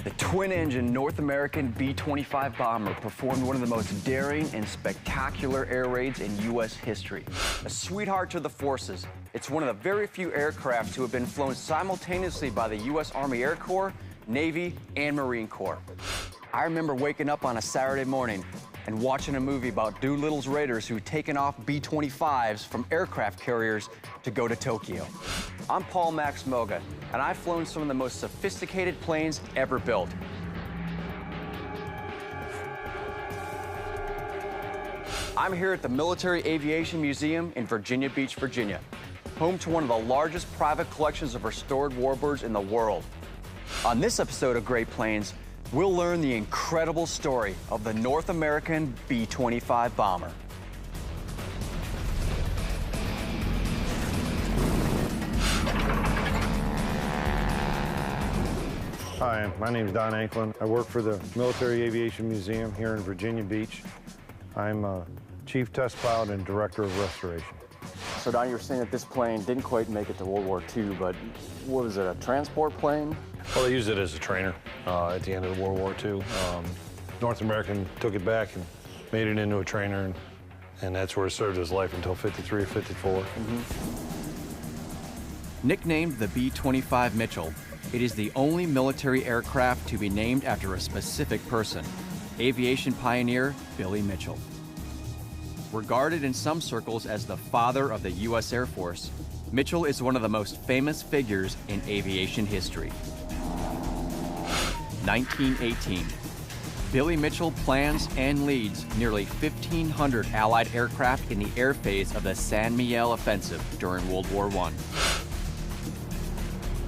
The twin-engine North American B-25 bomber performed one of the most daring and spectacular air raids in U.S. history. A sweetheart to the forces, it's one of the very few aircraft to have been flown simultaneously by the U.S. Army Air Corps, Navy, and Marine Corps. I remember waking up on a Saturday morning and watching a movie about Doolittle's raiders who'd taken off B-25s from aircraft carriers to go to Tokyo. I'm Paul Max Moga, and I've flown some of the most sophisticated planes ever built. I'm here at the Military Aviation Museum in Virginia Beach, Virginia, home to one of the largest private collections of restored warbirds in the world. On this episode of Great Planes, we'll learn the incredible story of the North American B-25 bomber. Hi, my name is Don Anklin. I work for the Military Aviation Museum here in Virginia Beach. I'm Chief Test Pilot and Director of Restoration. So Don, you were saying that this plane didn't quite make it to World War II, but what was it, a transport plane? Well, they used it as a trainer at the end of World War II. North American took it back and made it into a trainer, and that's where it served his life until 53 or 54. Nicknamed the B-25 Mitchell, it is the only military aircraft to be named after a specific person, aviation pioneer Billy Mitchell. Regarded in some circles as the father of the U.S. Air Force, Mitchell is one of the most famous figures in aviation history. 1918. Billy Mitchell plans and leads nearly 1,500 Allied aircraft in the air phase of the St. Mihiel offensive during World War I.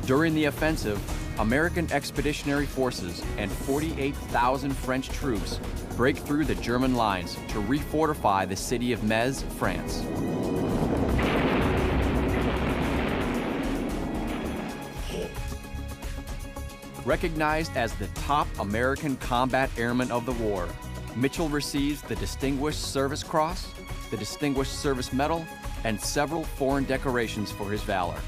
During the offensive, American expeditionary forces and 48,000 French troops break through the German lines to refortify the city of Metz, France. Recognized as the top American combat airman of the war, Mitchell receives the Distinguished Service Cross, the Distinguished Service Medal, and several foreign decorations for his valor.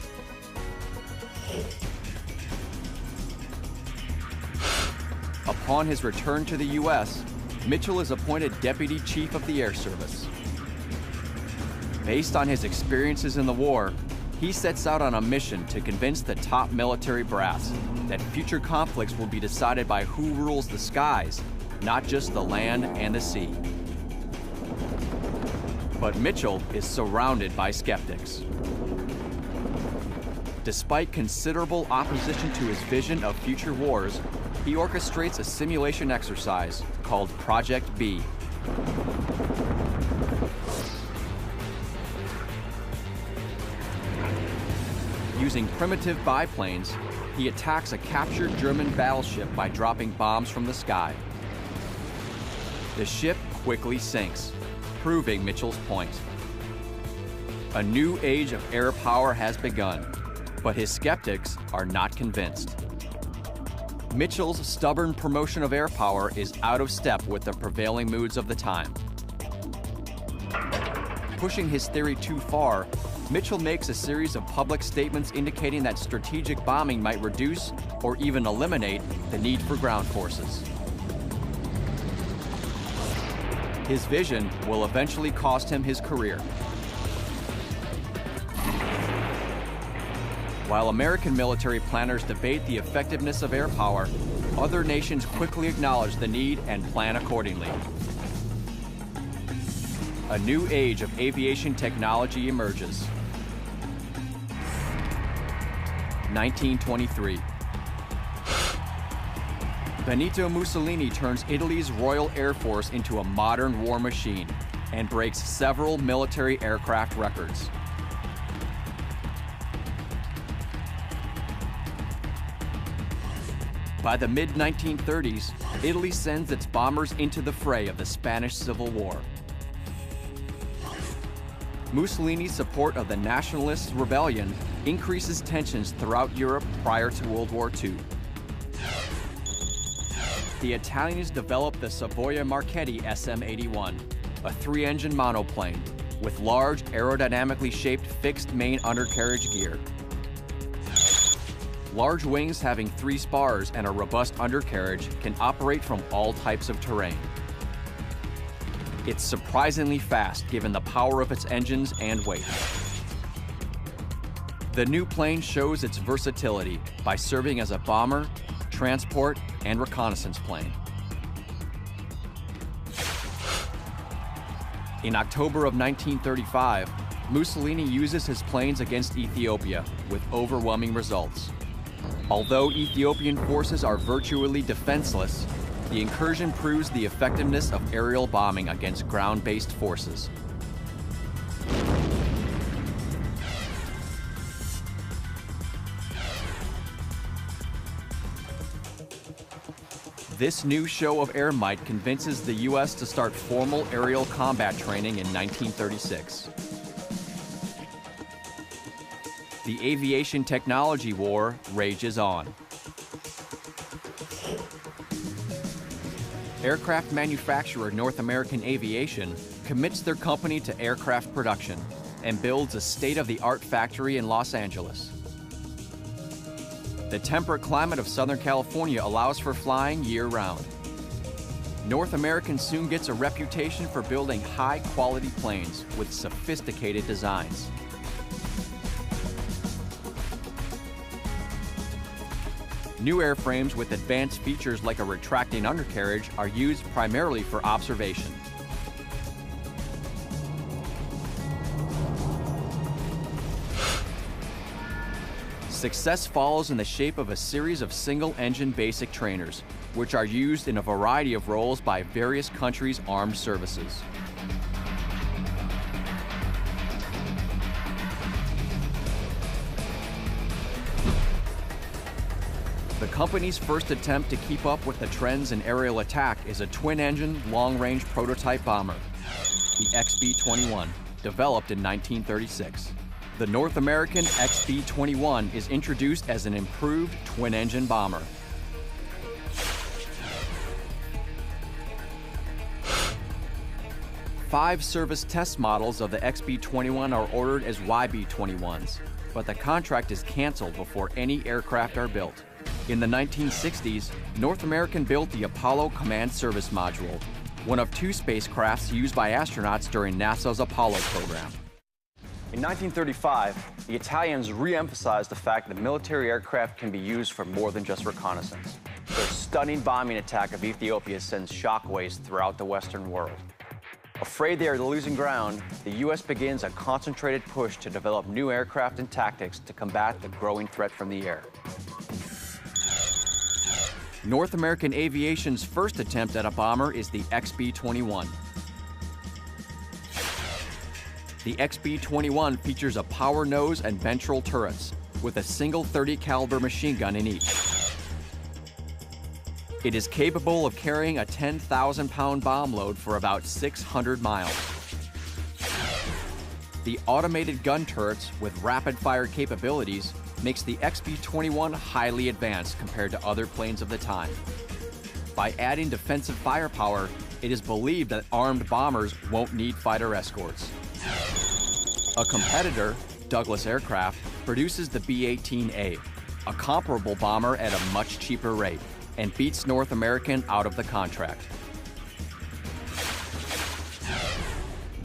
Upon his return to the U.S., Mitchell is appointed Deputy Chief of the Air Service. Based on his experiences in the war, he sets out on a mission to convince the top military brass that future conflicts will be decided by who rules the skies, not just the land and the sea. But Mitchell is surrounded by skeptics. Despite considerable opposition to his vision of future wars, he orchestrates a simulation exercise called Project B. Using primitive biplanes, he attacks a captured German battleship by dropping bombs from the sky. The ship quickly sinks, proving Mitchell's point. A new age of air power has begun, but his skeptics are not convinced. Mitchell's stubborn promotion of air power is out of step with the prevailing moods of the time. Pushing his theory too far, Mitchell makes a series of public statements indicating that strategic bombing might reduce or even eliminate the need for ground forces. His vision will eventually cost him his career. While American military planners debate the effectiveness of air power, other nations quickly acknowledge the need and plan accordingly. A new age of aviation technology emerges. 1923. Benito Mussolini turns Italy's Royal Air Force into a modern war machine and breaks several military aircraft records. By the mid-1930s, Italy sends its bombers into the fray of the Spanish Civil War. Mussolini's support of the Nationalist rebellion increases tensions throughout Europe prior to World War II. The Italians developed the Savoia Marchetti SM-81, a three-engine monoplane with large aerodynamically shaped fixed main undercarriage gear. Large wings having 3 spars and a robust undercarriage can operate from all types of terrain. It's surprisingly fast given the power of its engines and weight. The new plane shows its versatility by serving as a bomber, transport, and reconnaissance plane. In October of 1935, Mussolini uses his planes against Ethiopia with overwhelming results. Although Ethiopian forces are virtually defenseless, the incursion proves the effectiveness of aerial bombing against ground-based forces. This new show of air might convinces the U.S. to start formal aerial combat training in 1936. The aviation technology war rages on. Aircraft manufacturer North American Aviation commits their company to aircraft production and builds a state-of-the-art factory in Los Angeles. The temperate climate of Southern California allows for flying year-round. North American soon gets a reputation for building high-quality planes with sophisticated designs. New airframes with advanced features like a retracting undercarriage are used primarily for observation. Success follows in the shape of a series of single-engine basic trainers, which are used in a variety of roles by various countries' armed services. The company's first attempt to keep up with the trends in aerial attack is a twin-engine, long-range prototype bomber, the XB-21, developed in 1936. The North American XB-21 is introduced as an improved twin-engine bomber. Five service test models of the XB-21 are ordered as YB-21s, but the contract is canceled before any aircraft are built. In the 1960s, North American built the Apollo Command Service Module, one of 2 spacecrafts used by astronauts during NASA's Apollo program. In 1935, the Italians re-emphasized the fact that military aircraft can be used for more than just reconnaissance. Their stunning bombing attack of Ethiopia sends shockwaves throughout the Western world. Afraid they are losing ground, the U.S. begins a concentrated push to develop new aircraft and tactics to combat the growing threat from the air. North American Aviation's first attempt at a bomber is the XB-21. The XB-21 features a power nose and ventral turrets, with a single .30 caliber machine gun in each. It is capable of carrying a 10,000-pound bomb load for about 600 miles. The automated gun turrets with rapid-fire capabilities makes the XB-21 highly advanced compared to other planes of the time. By adding defensive firepower, it is believed that armed bombers won't need fighter escorts. A competitor, Douglas Aircraft, produces the B-18A, a comparable bomber at a much cheaper rate, and beats North American out of the contract.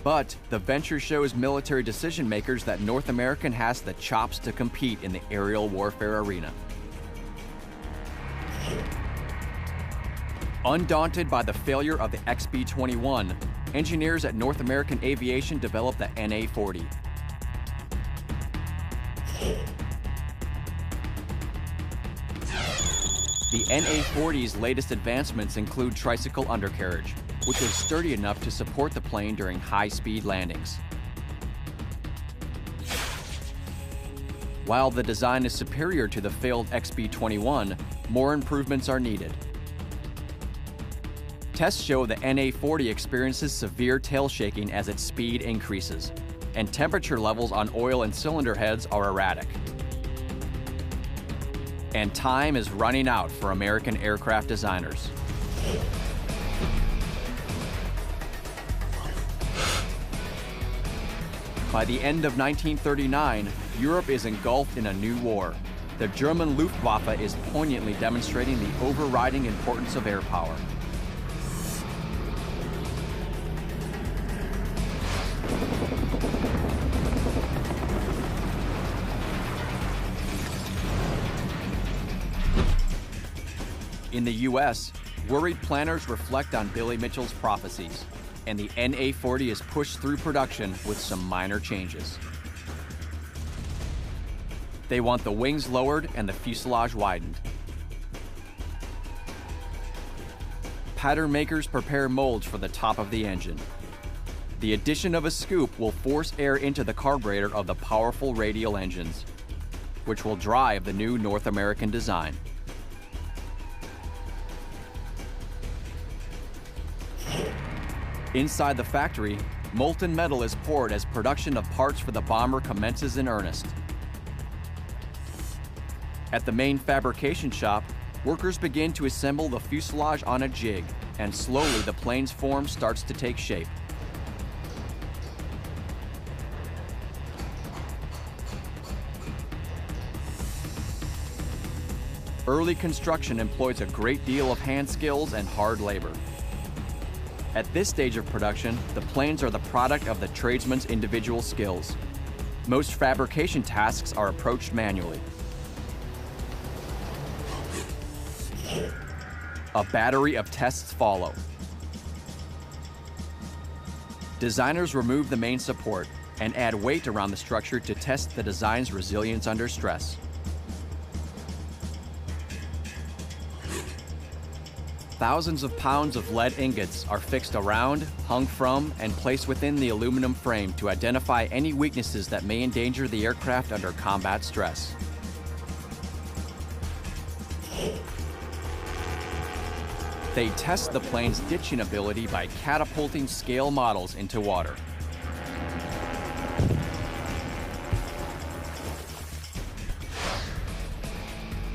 But the venture shows military decision makers that North American has the chops to compete in the aerial warfare arena. Undaunted by the failure of the XB-21, engineers at North American Aviation developed the NA-40. The NA-40's latest advancements include tricycle undercarriage, which is sturdy enough to support the plane during high-speed landings. While the design is superior to the failed XB-21, more improvements are needed. Tests show the NA-40 experiences severe tail shaking as its speed increases, and temperature levels on oil and cylinder heads are erratic. And time is running out for American aircraft designers. By the end of 1939, Europe is engulfed in a new war. the German Luftwaffe is poignantly demonstrating the overriding importance of air power. In the U.S., worried planners reflect on Billy Mitchell's prophecies, and the NA-40 is pushed through production with some minor changes. They want the wings lowered and the fuselage widened. Pattern makers prepare molds for the top of the engine. The addition of a scoop will force air into the carburetor of the powerful radial engines, which will drive the new North American design. Inside the factory, molten metal is poured as production of parts for the bomber commences in earnest. At the main fabrication shop, workers begin to assemble the fuselage on a jig, and slowly the plane's form starts to take shape. Early construction employs a great deal of hand skills and hard labor. At this stage of production, the planes are the product of the tradesman's individual skills. Most fabrication tasks are approached manually. A battery of tests follow. Designers remove the main support and add weight around the structure to test the design's resilience under stress. Thousands of pounds of lead ingots are fixed around, hung from, and placed within the aluminum frame to identify any weaknesses that may endanger the aircraft under combat stress. They test the plane's ditching ability by catapulting scale models into water.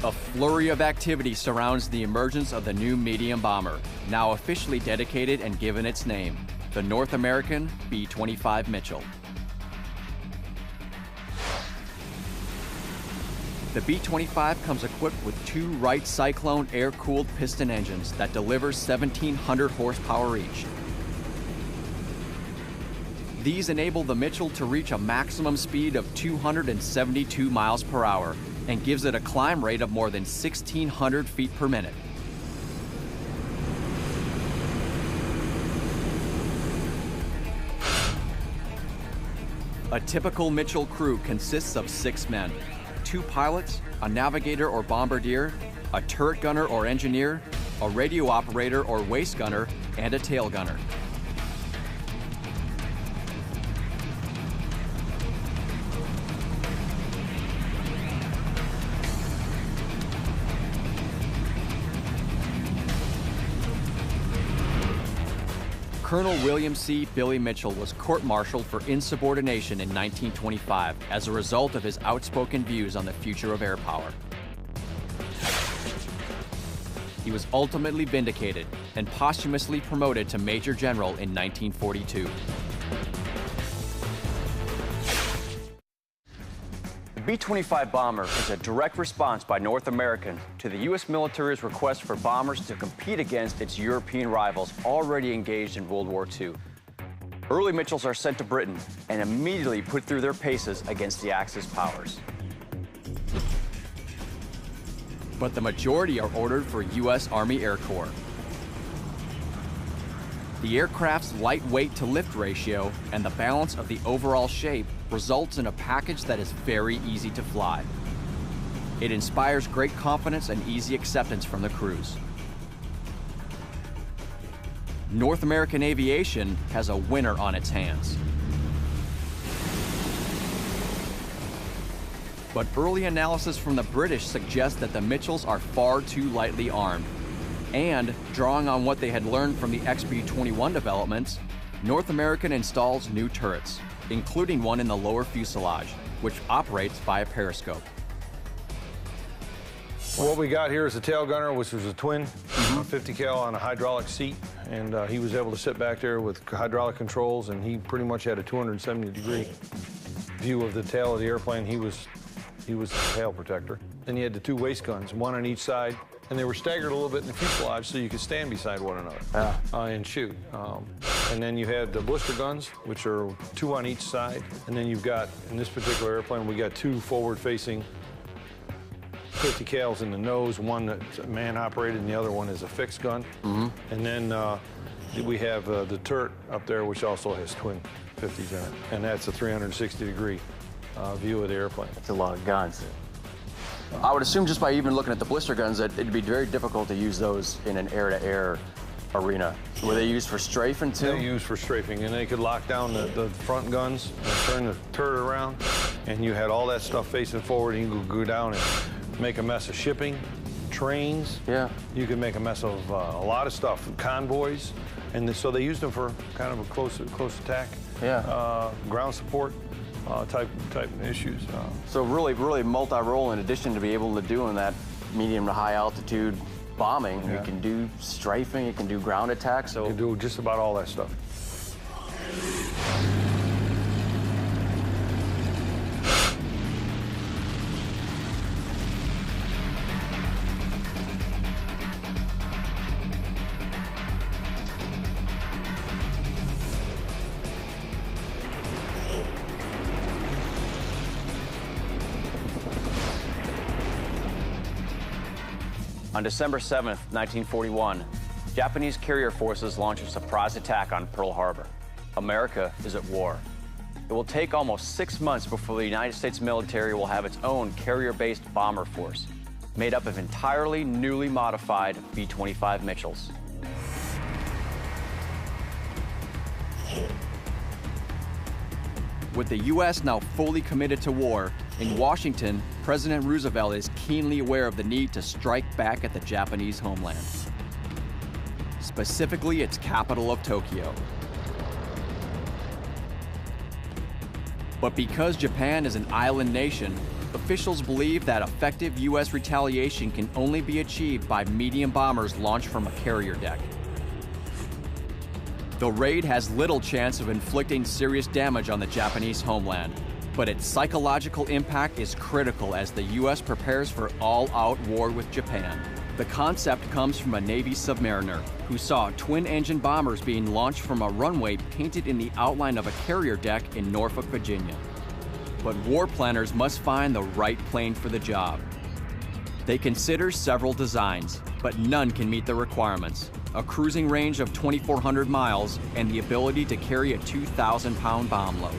A flurry of activity surrounds the emergence of the new medium bomber, now officially dedicated and given its name, the North American B-25 Mitchell. The B-25 comes equipped with two Wright Cyclone air-cooled piston engines that deliver 1,700 horsepower each. These enable the Mitchell to reach a maximum speed of 272 miles per hour and gives it a climb rate of more than 1,600 feet per minute. A typical Mitchell crew consists of 6 men, 2 pilots, a navigator or bombardier, a turret gunner or engineer, a radio operator or waist gunner, and a tail gunner. Colonel William C. Billy Mitchell was court-martialed for insubordination in 1925 as a result of his outspoken views on the future of air power. He was ultimately vindicated and posthumously promoted to Major General in 1942. The B-25 bomber is a direct response by North American to the U.S. military's request for bombers to compete against its European rivals already engaged in World War II. Early Mitchells are sent to Britain and immediately put through their paces against the Axis powers. But the majority are ordered for U.S. Army Air Corps. The aircraft's light weight to lift ratio and the balance of the overall shape results in a package that is very easy to fly. It inspires great confidence and easy acceptance from the crews. North American Aviation has a winner on its hands. But early analysis from the British suggests that the Mitchells are far too lightly armed. And, drawing on what they had learned from the XB-21 developments, North American installs new turrets, including one in the lower fuselage, which operates via periscope. What we got here is a tail gunner, which was a twin, 50 cal on a hydraulic seat, and he was able to sit back there with hydraulic controls, and he pretty much had a 270-degree view of the tail of the airplane. He was the tail protector. Then you had the two waist guns, one on each side, and they were staggered a little bit in the fuselage so you could stand beside one another and shoot. And then you had the blister guns, which are two on each side. And then you've got, in this particular airplane, we got two forward-facing 50 cals in the nose, one that's man-operated and the other one is a fixed gun. And then we have the turret up there, which also has twin 50s in it. And that's a 360-degree view of the airplane. That's a lot of guns. I would assume just by even looking at the blister guns that it'd be very difficult to use those in an air-to-air arena. Were they used for strafing too? They're used for strafing, and they could lock down the front guns and turn the turret around, and you had all that stuff facing forward, and you could go down and make a mess of shipping, trains. Yeah. You could make a mess of a lot of stuff, convoys, and so they used them for kind of a close attack. Yeah. Ground support. Type issues. So really multi-role in addition to be able to doing that medium to high altitude bombing. You can do strafing, you can do ground attacks. So you can do just about all that stuff. On December 7th, 1941, Japanese carrier forces launch a surprise attack on Pearl Harbor. America is at war. It will take almost 6 months before the United States military will have its own carrier-based bomber force, made up of entirely newly modified B-25 Mitchells. With the U.S. now fully committed to war, in Washington, President Roosevelt is keenly aware of the need to strike back at the Japanese homeland, specifically its capital of Tokyo. But because Japan is an island nation, officials believe that effective U.S. retaliation can only be achieved by medium bombers launched from a carrier deck. The raid has little chance of inflicting serious damage on the Japanese homeland, but its psychological impact is critical as the U.S. prepares for all-out war with Japan. The concept comes from a Navy submariner who saw twin-engine bombers being launched from a runway painted in the outline of a carrier deck in Norfolk, Virginia. But war planners must find the right plane for the job. They consider several designs, but none can meet the requirements. A cruising range of 2,400 miles and the ability to carry a 2,000-pound bomb load.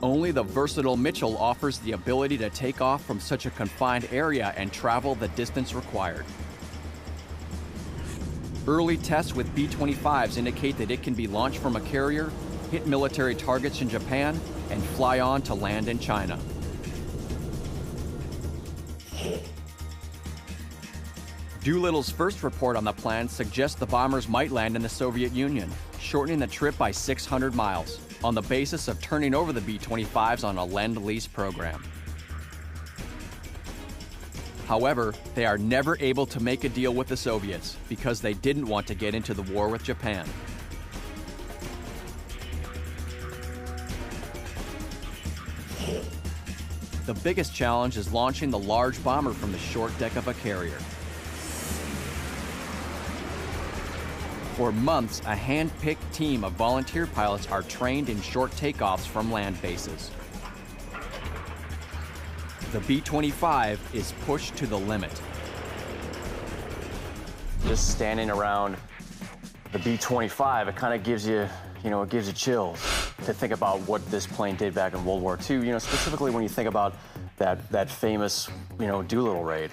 Only the versatile Mitchell offers the ability to take off from such a confined area and travel the distance required. Early tests with B-25s indicate that it can be launched from a carrier, hit military targets in Japan, and fly on to land in China. Doolittle's first report on the plan suggests the bombers might land in the Soviet Union, shortening the trip by 600 miles, on the basis of turning over the B-25s on a Lend-Lease program. However, they are never able to make a deal with the Soviets because they didn't want to get into the war with Japan. The biggest challenge is launching the large bomber from the short deck of a carrier. For months, a hand-picked team of volunteer pilots are trained in short takeoffs from land bases. The B-25 is pushed to the limit. Just standing around the B-25, it kind of gives you, it gives you chills to think about what this plane did back in World War II, specifically when you think about that famous, Doolittle raid.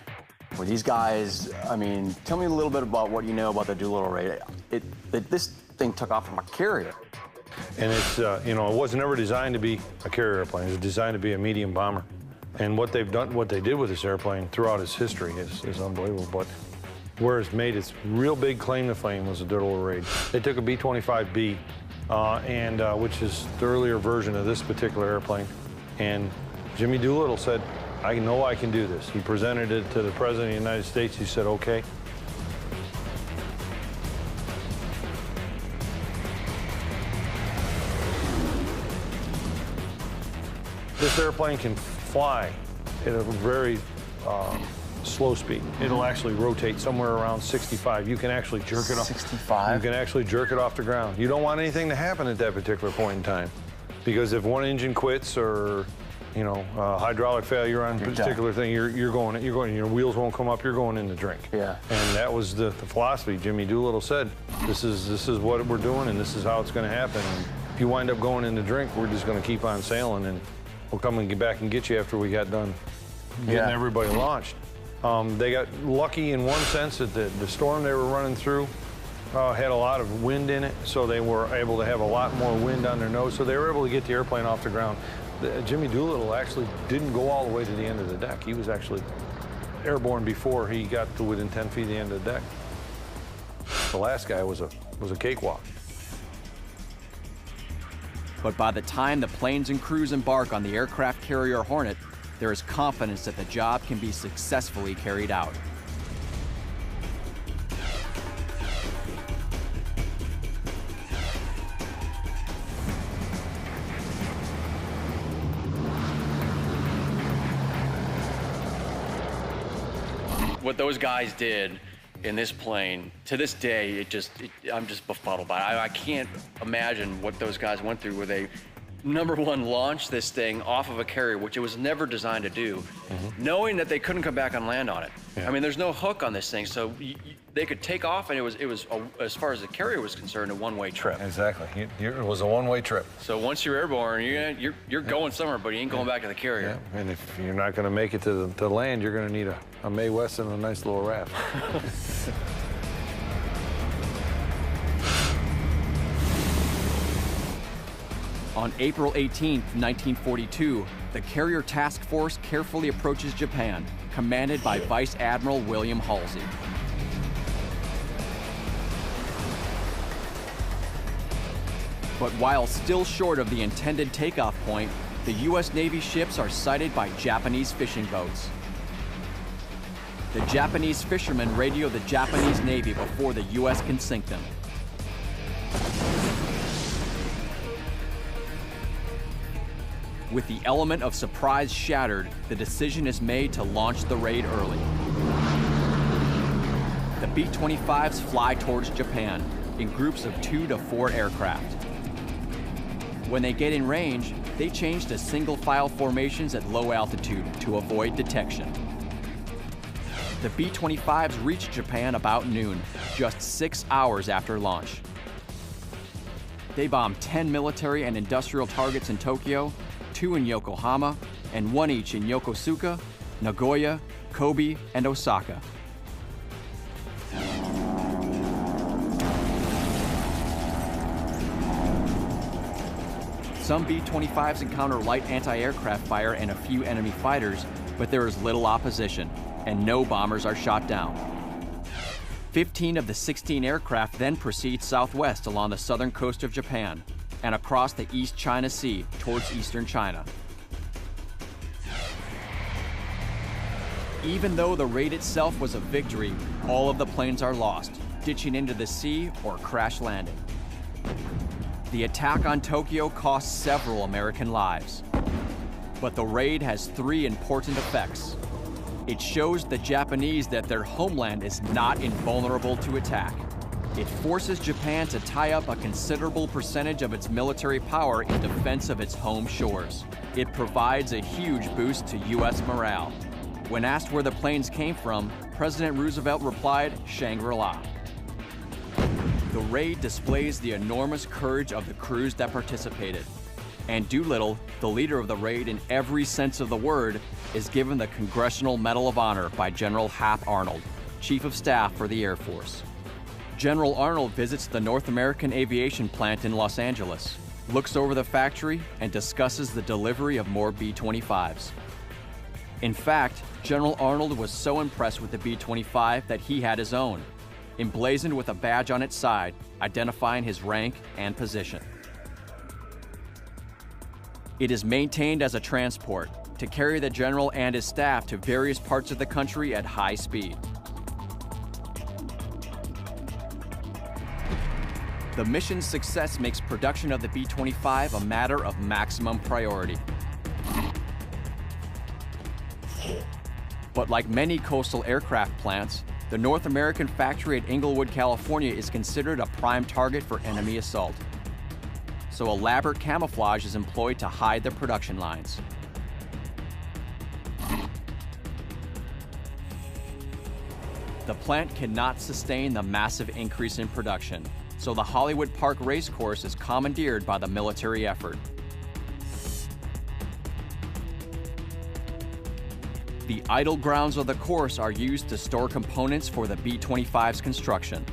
Where these guys, tell me a little bit about what you know about the Doolittle raid. This thing took off from a carrier. And it's, it wasn't ever designed to be a carrier airplane. It was designed to be a medium bomber. And what they've done, what they did with this airplane throughout its history is unbelievable. But where it's made its real big claim to fame was the Doolittle raid. They took a B-25B, which is the earlier version of this particular airplane. And Jimmy Doolittle said, I know I can do this. He presented it to the President of the United States. He said, okay. This airplane can fly at a very slow speed. It'll actually rotate somewhere around 65. You can actually jerk it off. 65? You can actually jerk it off the ground. You don't want anything to happen at that particular point in time, because if one engine quits or, you know, hydraulic failure on a particular thing, you're going. Your wheels won't come up. You're going in the drink. Yeah. And that was the philosophy. Jimmy Doolittle said, "This is what we're doing, and this is how it's going to happen. And if you wind up going in the drink, we're just going to keep on sailing, and we'll come and get back and get you after we got done getting everybody launched." They got lucky in one sense that the storm they were running through had a lot of wind in it, so they were able to have a lot more wind on their nose, so they were able to get the airplane off the ground. Jimmy Doolittle actually didn't go all the way to the end of the deck. He was actually airborne before he got to within 10 feet of the end of the deck. The last guy was a cakewalk. But by the time the planes and crews embark on the aircraft carrier Hornet, there is confidence that the job can be successfully carried out. What those guys did in this plane, to this day, I'm just befuddled by it. I can't imagine what those guys went through where they, number one, launched this thing off of a carrier, which it was never designed to do, knowing that they couldn't come back and land on it. Yeah. I mean, there's no hook on this thing, so they could take off, and it was as far as the carrier was concerned, a one-way trip. Exactly. It was a one-way trip. So once you're airborne, you're going somewhere, but you ain't going back to the carrier. Yeah. And if you're not going to make it to land, you're going to need a Mae West and a nice little raft. On April 18, 1942, the Carrier Task Force carefully approaches Japan, commanded by Vice Admiral William Halsey. But while still short of the intended takeoff point, the U.S. Navy ships are sighted by Japanese fishing boats. The Japanese fishermen radio the Japanese Navy before the U.S. can sink them. With the element of surprise shattered, the decision is made to launch the raid early. The B-25s fly towards Japan in groups of 2 to 4 aircraft. When they get in range, they change to single-file formations at low altitude to avoid detection. The B-25s reach Japan about noon, just 6 hours after launch. They bomb 10 military and industrial targets in Tokyo, 2 in Yokohama, and 1 each in Yokosuka, Nagoya, Kobe, and Osaka. Some B-25s encounter light anti-aircraft fire and a few enemy fighters, but there is little opposition, and no bombers are shot down. 15 of the 16 aircraft then proceed southwest along the southern coast of Japan and across the East China Sea towards eastern China. Even though the raid itself was a victory, all of the planes are lost, ditching into the sea or crash landing. The attack on Tokyo cost several American lives. But the raid has 3 important effects. It shows the Japanese that their homeland is not invulnerable to attack. It forces Japan to tie up a considerable percentage of its military power in defense of its home shores. It provides a huge boost to U.S. morale. When asked where the planes came from, President Roosevelt replied, "Shangri-La." The raid displays the enormous courage of the crews that participated. And Doolittle, the leader of the raid in every sense of the word, is given the Congressional Medal of Honor by General Hap Arnold, Chief of Staff for the Air Force. General Arnold visits the North American Aviation Plant in Los Angeles, looks over the factory, and discusses the delivery of more B-25s. In fact, General Arnold was so impressed with the B-25 that he had his own, emblazoned with a badge on its side, identifying his rank and position. It is maintained as a transport to carry the general and his staff to various parts of the country at high speed. The mission's success makes production of the B-25 a matter of maximum priority. But like many coastal aircraft plants, the North American factory at Inglewood, California is considered a prime target for enemy assault. So elaborate camouflage is employed to hide the production lines. The plant cannot sustain the massive increase in production, so the Hollywood Park Racecourse is commandeered by the military effort. The idle grounds of the course are used to store components for the B-25's construction,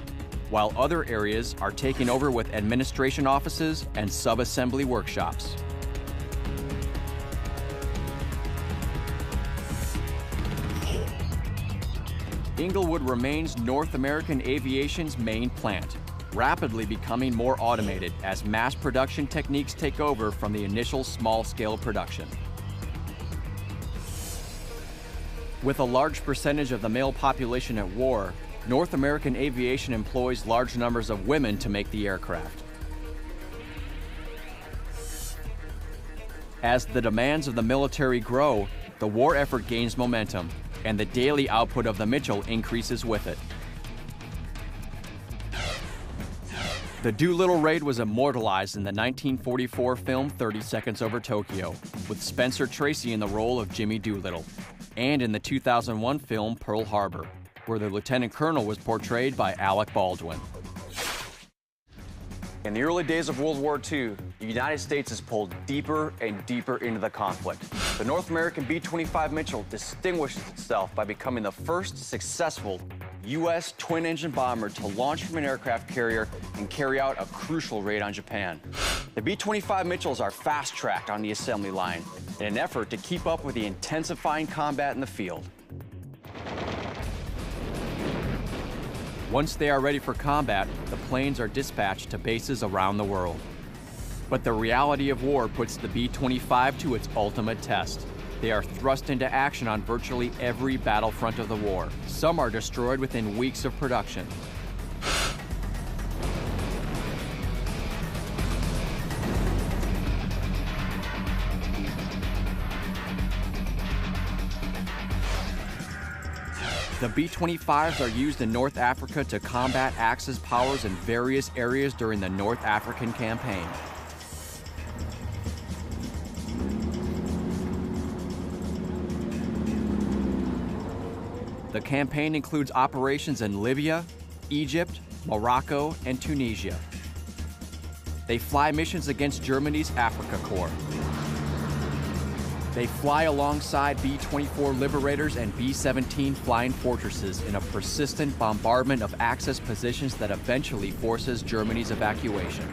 while other areas are taken over with administration offices and sub-assembly workshops. Inglewood remains North American Aviation's main plant, rapidly becoming more automated as mass production techniques take over from the initial small-scale production. With a large percentage of the male population at war, North American Aviation employs large numbers of women to make the aircraft. As the demands of the military grow, the war effort gains momentum, and the daily output of the Mitchell increases with it. The Doolittle raid was immortalized in the 1944 film 30 Seconds Over Tokyo, with Spencer Tracy in the role of Jimmy Doolittle, and in the 2001 film Pearl Harbor, where the lieutenant colonel was portrayed by Alec Baldwin. In the early days of World War II, the United States is pulled deeper and deeper into the conflict. The North American B-25 Mitchell distinguishes itself by becoming the first successful U.S. twin-engine bomber to launch from an aircraft carrier and carry out a crucial raid on Japan. The B-25 Mitchells are fast-tracked on the assembly line in an effort to keep up with the intensifying combat in the field. Once they are ready for combat, the planes are dispatched to bases around the world. But the reality of war puts the B-25 to its ultimate test. They are thrust into action on virtually every battlefront of the war. Some are destroyed within weeks of production. The B-25s are used in North Africa to combat Axis powers in various areas during the North African campaign. The campaign includes operations in Libya, Egypt, Morocco, and Tunisia. They fly missions against Germany's Africa Corps. They fly alongside B-24 Liberators and B-17 Flying Fortresses in a persistent bombardment of Axis positions that eventually forces Germany's evacuation.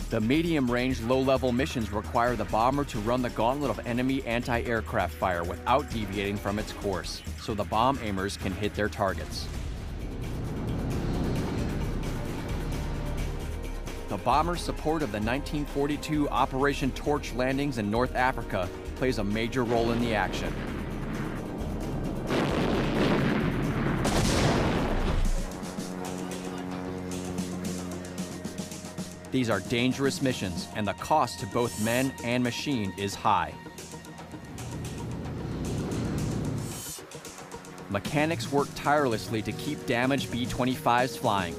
The medium-range, low-level missions require the bomber to run the gauntlet of enemy anti-aircraft fire without deviating from its course, so the bomb aimers can hit their targets. The bomber's support of the 1942 Operation Torch landings in North Africa plays a major role in the action. These are dangerous missions, and the cost to both men and machine is high. Mechanics work tirelessly to keep damaged B-25s flying.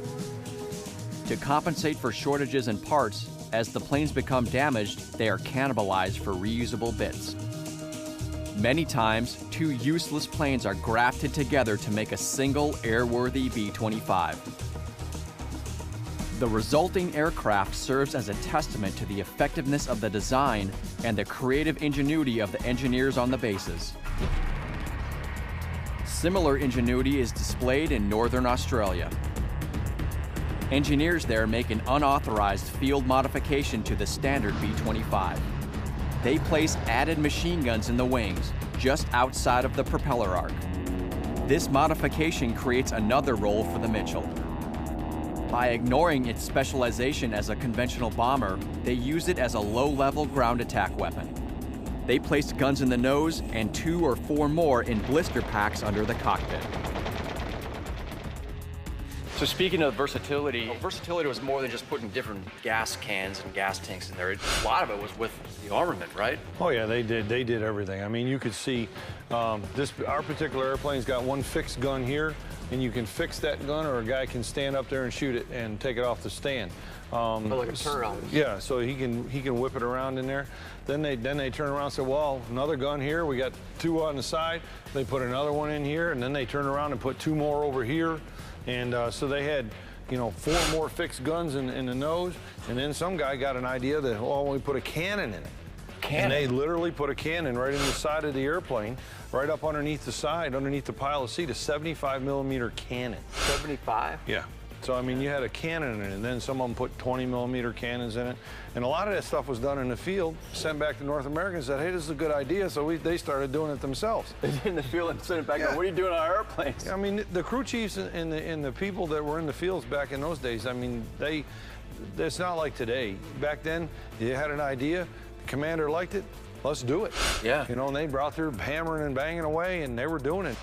To compensate for shortages in parts, as the planes become damaged, they are cannibalized for reusable bits. Many times, two useless planes are grafted together to make a single airworthy B-25. The resulting aircraft serves as a testament to the effectiveness of the design and the creative ingenuity of the engineers on the bases. Similar ingenuity is displayed in Northern Australia. Engineers there make an unauthorized field modification to the standard B-25. They place added machine guns in the wings, just outside of the propeller arc. This modification creates another role for the Mitchell. By ignoring its specialization as a conventional bomber, they use it as a low-level ground attack weapon. They placed guns in the nose and 2 or 4 more in blister packs under the cockpit. So speaking of versatility, versatility was more than just putting different gas cans and gas tanks in there. A lot of it was with the armament, right? Oh yeah, they did everything. I mean, you could see our particular airplane's got one fixed gun here, and you can fix that gun, or a guy can stand up there and shoot it and take it off the stand. Like a turnaround. Yeah, so he can whip it around in there. Then they turn around and say, well, another gun here. We got two on the side. They put another one in here, and then they turn around and put two more over here. And so they had, you know, 4 more fixed guns in the nose. And then some guy got an idea that, oh, we put a cannon in it. Cannon? And they literally put a cannon right in the side of the airplane, right up underneath the side, underneath the pilot's seat, a 75mm cannon. 75? Yeah. So, I mean, you had a cannon in it, and then some of them put 20mm cannons in it. And a lot of that stuff was done in the field, sent back to North America and said, hey, this is a good idea. So they started doing it themselves. They did in the field and sent it back. Yeah. What are you doing on our airplanes? I mean, the crew chiefs and the people that were in the fields back in those days, I mean, it's not like today. Back then, you had an idea, the commander liked it, let's do it. Yeah. You know, and they brought through hammering and banging away, and they were doing it.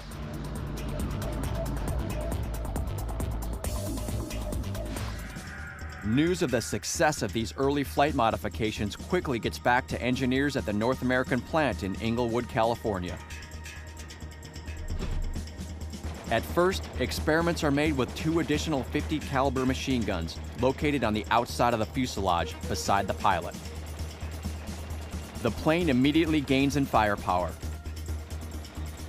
News of the success of these early flight modifications quickly gets back to engineers at the North American plant in Inglewood, California. At first, experiments are made with 2 additional .50 caliber machine guns located on the outside of the fuselage beside the pilot. The plane immediately gains in firepower.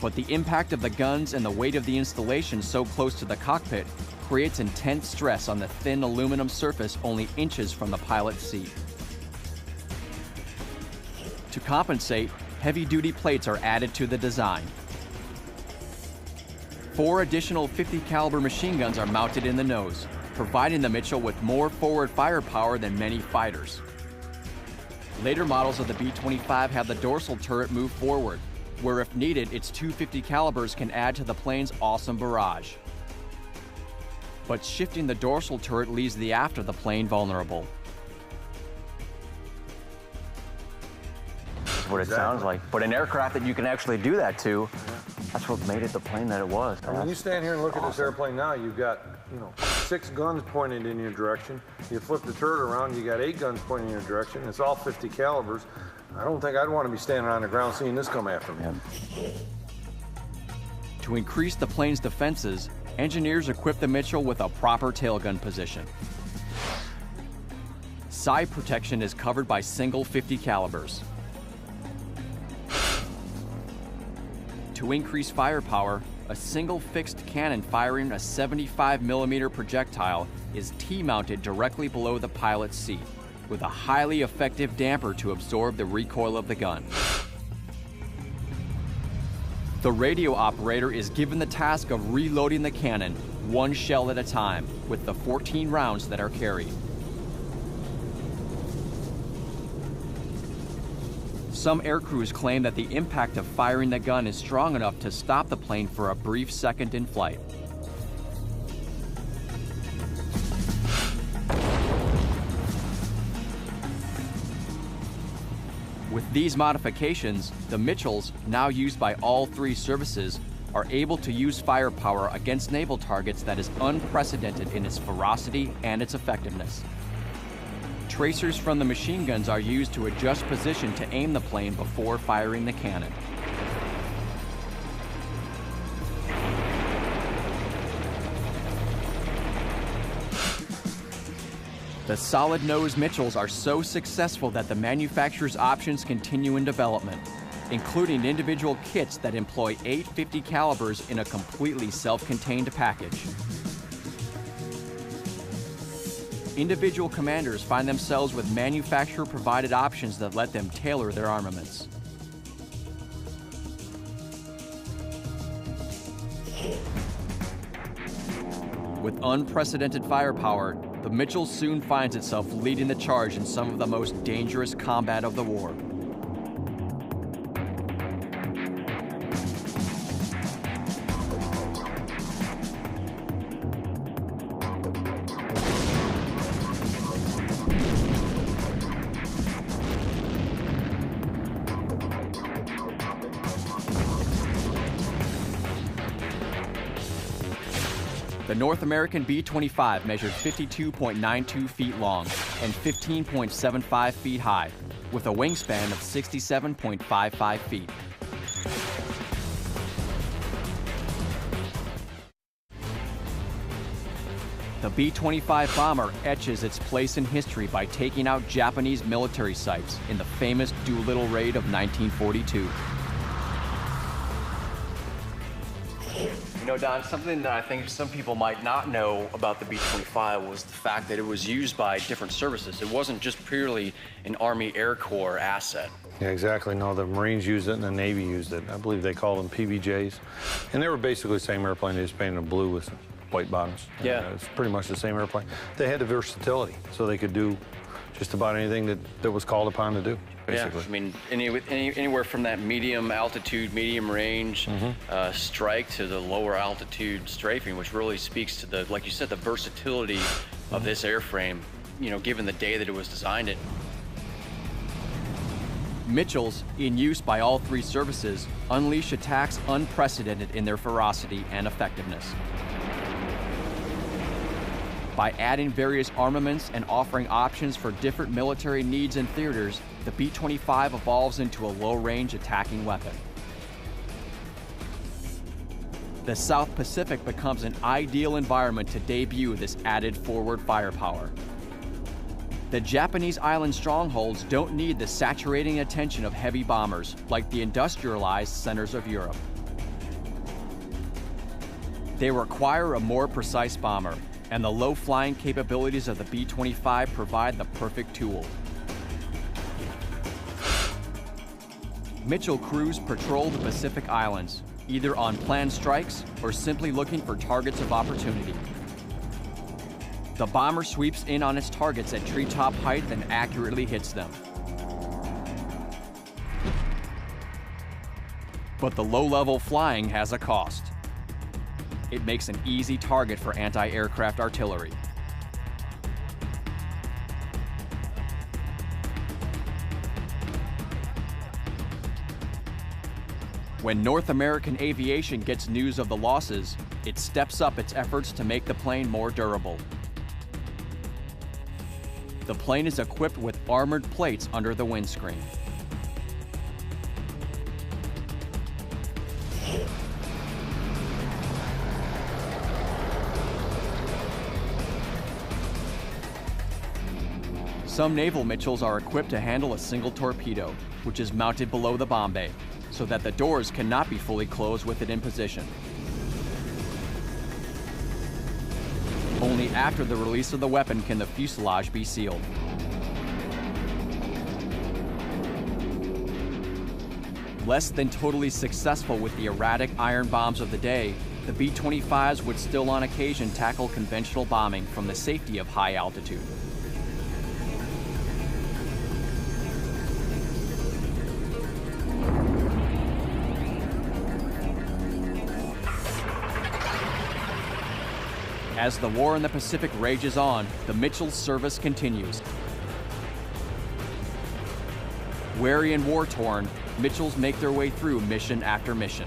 But the impact of the guns and the weight of the installation so close to the cockpit creates intense stress on the thin aluminum surface only inches from the pilot's seat. To compensate, heavy-duty plates are added to the design. 4 additional .50 caliber machine guns are mounted in the nose, providing the Mitchell with more forward firepower than many fighters. Later models of the B-25 have the dorsal turret move forward, where if needed, its 2 .50 calibers can add to the plane's awesome barrage. But shifting the dorsal turret leaves the aft of the plane vulnerable. That's what it sounds like. But an aircraft that you can actually do that to, that's what made it the plane that it was. And when you stand here and look at this airplane now, you've got, you know, 6 guns pointed in your direction. You flip the turret around, you got 8 guns pointing in your direction. It's all .50 calibers. I don't think I'd want to be standing on the ground seeing this come after me. Yeah. To increase the plane's defenses, engineers equipped the Mitchell with a proper tailgun position. Side protection is covered by single .50 calibers. To increase firepower, a single fixed cannon firing a 75mm projectile is T-mounted directly below the pilot's seat, with a highly effective damper to absorb the recoil of the gun. The radio operator is given the task of reloading the cannon, 1 shell at a time, with the 14 rounds that are carried. Some aircrews claim that the impact of firing the gun is strong enough to stop the plane for a brief second in flight. With these modifications, the Mitchells, now used by all 3 services, are able to use firepower against naval targets that is unprecedented in its ferocity and its effectiveness. Tracers from the machine guns are used to adjust position to aim the plane before firing the cannon. The solid-nose Mitchells are so successful that the manufacturer's options continue in development, including individual kits that employ 8 .50 calibers in a completely self-contained package. Individual commanders find themselves with manufacturer-provided options that let them tailor their armaments. With unprecedented firepower, the Mitchell soon finds itself leading the charge in some of the most dangerous combat of the war. The The North American B-25 measured 52.92 feet long and 15.75 feet high, with a wingspan of 67.55 feet. The B-25 bomber etches its place in history by taking out Japanese military sites in the famous Doolittle raid of 1942. You know, Don, something that I think some people might not know about the B-25 was the fact that it was used by different services. It wasn't just purely an Army Air Corps asset. Yeah, exactly. No, the Marines used it and the Navy used it. I believe they called them PBJs. And they were basically the same airplane, they just painted them blue with white bottoms. Yeah. It's pretty much the same airplane. They had the versatility, so they could do just about anything that was called upon to do, basically. Yeah, I mean, anywhere from that medium altitude, medium range strike to the lower altitude strafing, which really speaks to the, like you said, the versatility of this airframe, you know, given the day that it was designed in. Mitchells, in use by all three services, unleash attacks unprecedented in their ferocity and effectiveness. By adding various armaments and offering options for different military needs and theaters, the B-25 evolves into a low-range attacking weapon. The South Pacific becomes an ideal environment to debut this added forward firepower. The Japanese island strongholds don't need the saturating attention of heavy bombers like the industrialized centers of Europe. They require a more precise bomber, and the low-flying capabilities of the B-25 provide the perfect tool. Mitchell crews patrol the Pacific Islands, either on planned strikes or simply looking for targets of opportunity. The bomber sweeps in on its targets at treetop height and accurately hits them. But the low-level flying has a cost. It makes an easy target for anti-aircraft artillery. When North American aviation gets news of the losses, it steps up its efforts to make the plane more durable. The plane is equipped with armored plates under the windscreen. Some naval Mitchells are equipped to handle a single torpedo, which is mounted below the bomb bay, so that the doors cannot be fully closed with it in position. Only after the release of the weapon can the fuselage be sealed. Less than totally successful with the erratic iron bombs of the day, the B-25s would still on occasion tackle conventional bombing from the safety of high altitude. As the war in the Pacific rages on, the Mitchell's service continues. Wary and war-torn, Mitchells make their way through mission after mission.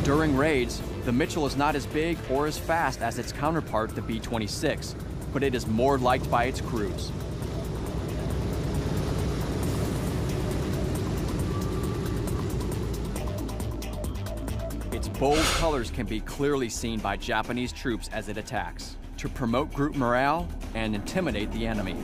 During raids, the Mitchell is not as big or as fast as its counterpart, the B-26, but it is more liked by its crews. Its bold colors can be clearly seen by Japanese troops as it attacks, to promote group morale and intimidate the enemy.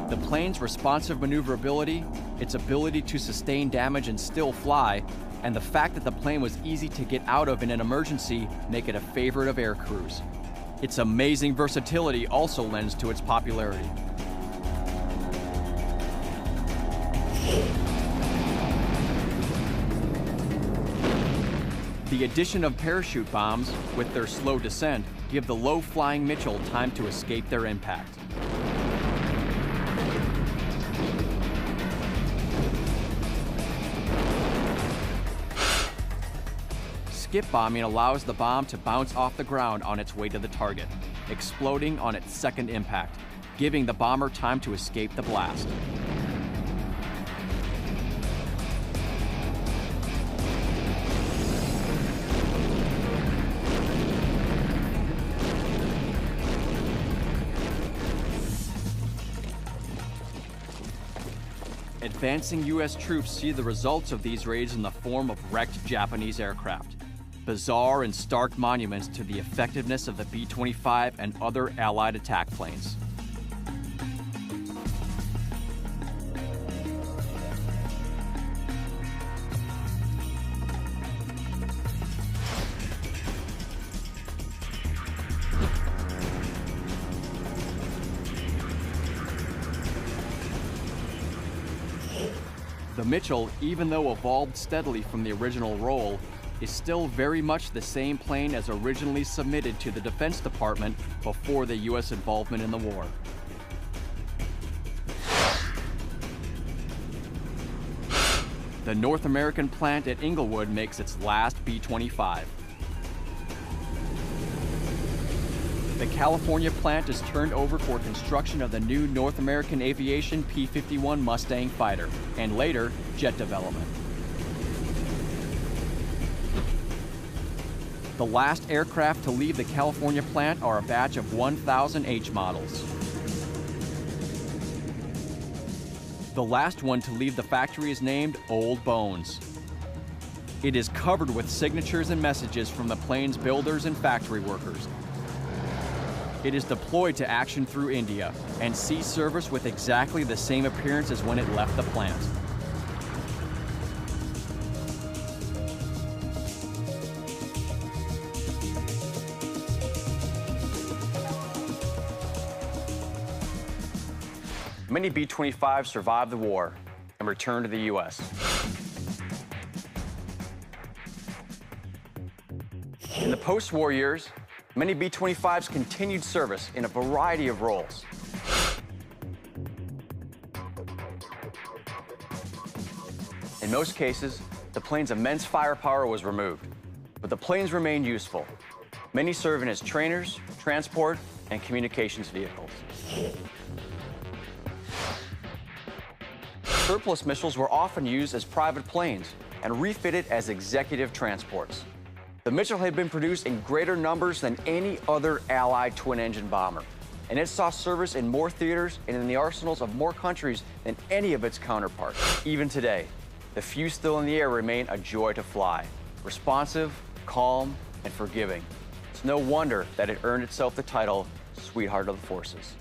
The plane's responsive maneuverability, its ability to sustain damage and still fly, and the fact that the plane was easy to get out of in an emergency make it a favorite of air crews. Its amazing versatility also lends to its popularity. The addition of parachute bombs, with their slow descent, give the low-flying Mitchell time to escape their impact. Skip bombing allows the bomb to bounce off the ground on its way to the target, exploding on its second impact, giving the bomber time to escape the blast. advancing U.S. troops see the results of these raids in the form of wrecked Japanese aircraft. Bizarre and stark monuments to the effectiveness of the B-25 and other Allied attack planes. The Mitchell, even though evolved steadily from the original role, is still very much the same plane as originally submitted to the Defense Department before the U.S. involvement in the war. The North American plant at Inglewood makes its last B-25. The California plant is turned over for construction of the new North American Aviation P-51 Mustang fighter, and later, jet development. The last aircraft to leave the California plant are a batch of 1000 H models. The last one to leave the factory is named Old Bones. It is covered with signatures and messages from the plane's builders and factory workers. It is deployed to action through India and sees service with exactly the same appearance as when it left the plant. Many B-25s survived the war and returned to the U.S. In the post-war years, many B-25s continued service in a variety of roles. In most cases, the plane's immense firepower was removed, but the planes remained useful, many serving as trainers, transport, and communications vehicles. Surplus missiles were often used as private planes and refitted as executive transports. The Mitchell had been produced in greater numbers than any other Allied twin-engine bomber, and it saw service in more theaters and in the arsenals of more countries than any of its counterparts. Even today, the few still in the air remain a joy to fly, responsive, calm, and forgiving. It's no wonder that it earned itself the title Sweetheart of the Forces.